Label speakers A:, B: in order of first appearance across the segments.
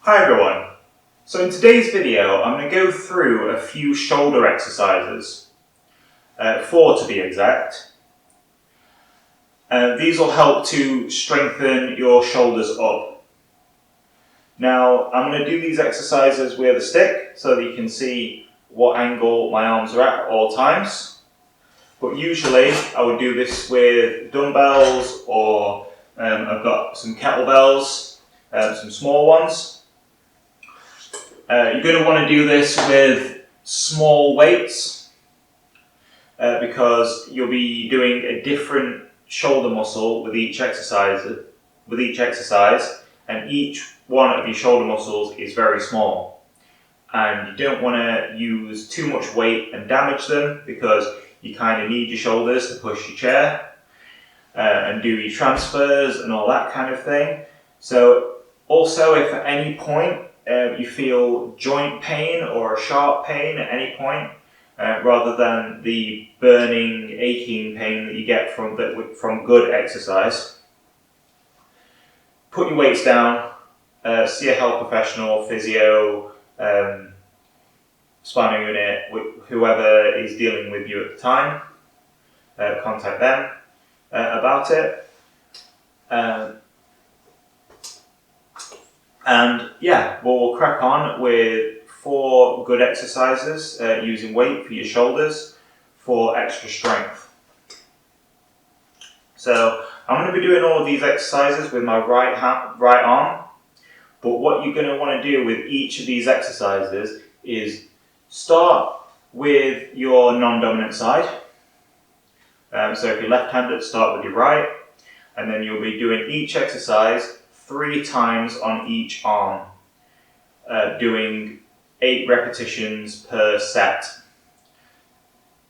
A: Hi everyone. So in today's video I'm going to go through a few shoulder exercises, 4 to be exact. These will help to strengthen your shoulders up. Now I'm going to do these exercises with a stick so that you can see what angle my arms are at all times. But usually I would do this with dumbbells or I've got some kettlebells, some small ones. You're going to want to do this with small weights because you'll be doing a different shoulder muscle with each exercise, and each one of your shoulder muscles is very small. And you don't want to use too much weight and damage them because you kind of need your shoulders to push your chair and do your transfers and all that kind of thing. So also, if at any point you feel joint pain or a sharp pain at any point, rather than the burning, aching pain that you get from good exercise, put your weights down, see a health professional, physio, spinal unit, whoever is dealing with you at the time, contact them about it. And yeah, we'll crack on with 4 good exercises using weight for your shoulders for extra strength. So I'm going to be doing all of these exercises with my right arm, but what you're going to want to do with each of these exercises is start with your non-dominant side. So if you're left-handed, start with your right, and then you'll be doing each exercise 3 times on each arm, doing 8 repetitions per set.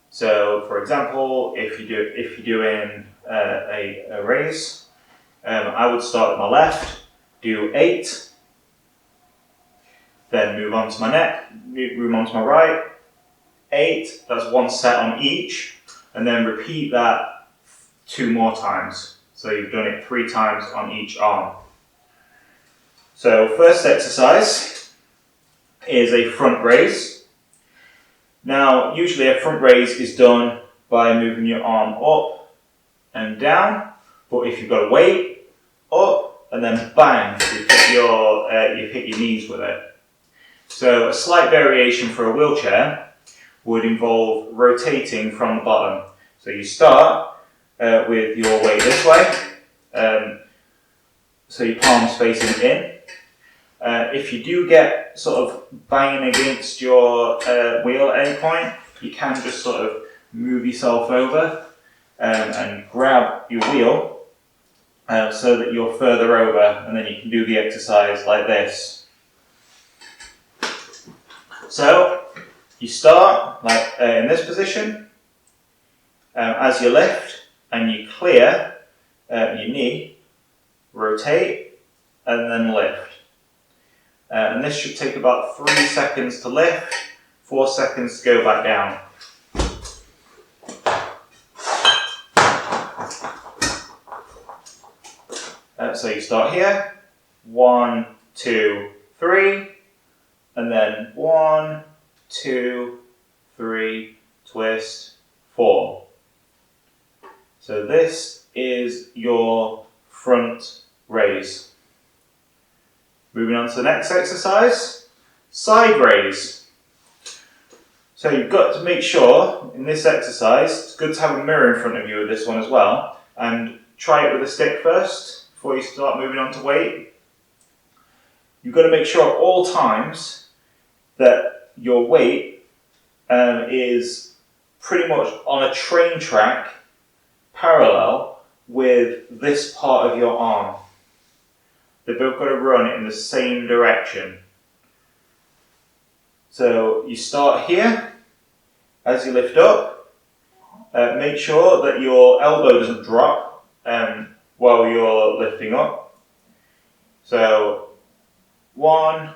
A: So, for example, if you're doing a raise, I would start with my left, do 8, then move on to my neck, move on to my right, 8. That's 1 set on each, and then repeat that 2 more times. So you've done it 3 times on each arm. So first exercise is a front raise. Now usually a front raise is done by moving your arm up and down, but if you've got a weight, up and then bang, you hit your knees with it. So a slight variation for a wheelchair would involve rotating from the bottom. So you start with your weight this way, so your palms facing in. If you do get sort of banging against your wheel at any point, you can just sort of move yourself over and grab your wheel so that you're further over, and then you can do the exercise like this. So you start like in this position. As you lift and you clear your knee, rotate and then lift. And this should take about 3 seconds to lift, 4 seconds to go back down. So you start here, 1, 2, 3, and then 1, 2, 3, twist, 4. So this is your front raise. Moving on to the next exercise, side raise. So you've got to make sure in this exercise, it's good to have a mirror in front of you with this one as well, and try it with a stick first before you start moving on to weight. You've got to make sure at all times that your weight is pretty much on a train track parallel with this part of your arm. They've both got to run in the same direction. So you start here. As you lift up, make sure that your elbow doesn't drop while you're lifting up. So 1,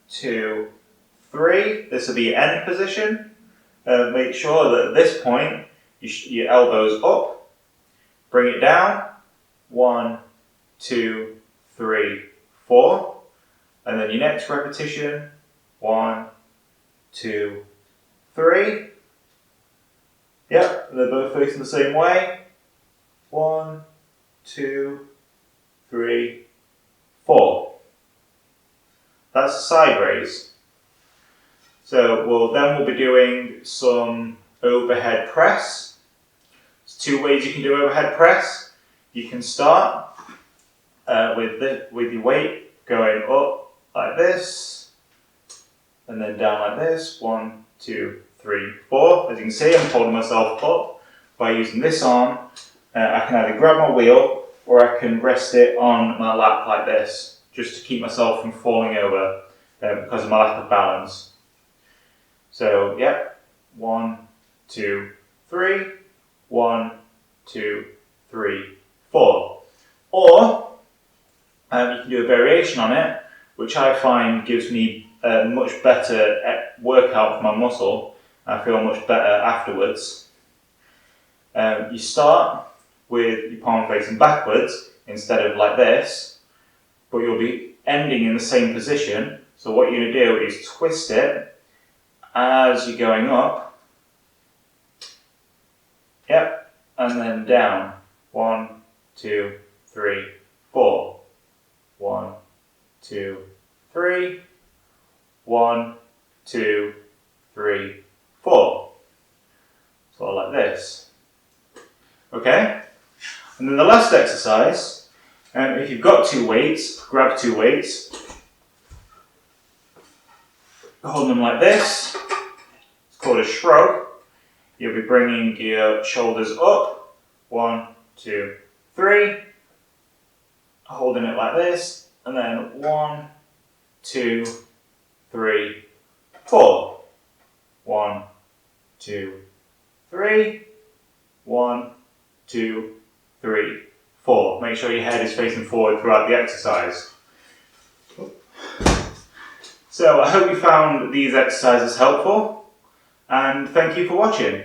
A: 2, 3. This will be your end position. Make sure that at this point your elbow's up. Bring it down. 1, 2, 3, 4, and then your next repetition. 1, 2, 3. Yep, they're both facing the same way. 1, 2, 3, 4. That's a side raise. So we'll be doing some overhead press. There's 2 ways you can do overhead press. You can start with your weight going up like this, and then down like this. 1, 2, 3, 4. As you can see, I'm holding myself up by using this arm. I can either grab my wheel or I can rest it on my lap like this, just to keep myself from falling over because of my lack of balance. So, yep, 1, 2, 3, 1, 2, 3, 4. Or you can do a variation on it, which I find gives me a much better workout for my muscle. I feel much better afterwards. You start with your palm facing backwards instead of like this, but you'll be ending in the same position. So what you're going to do is twist it as you're going up. Yep, and then down. 1, 2, 3, 4. 1, 2, 3. 1, 2, 3, 4. So like this. Okay? And then the last exercise, if you've got 2 weights, grab 2 weights, hold them like this. It's called a shrug. You'll be bringing your shoulders up. 1, 2, 3. Holding it like this. And then 1, 2, 3, 4. 1, 2, 3. 1, 2, 3, 4. Make sure your head is facing forward throughout the exercise. So I hope you found these exercises helpful, and thank you for watching.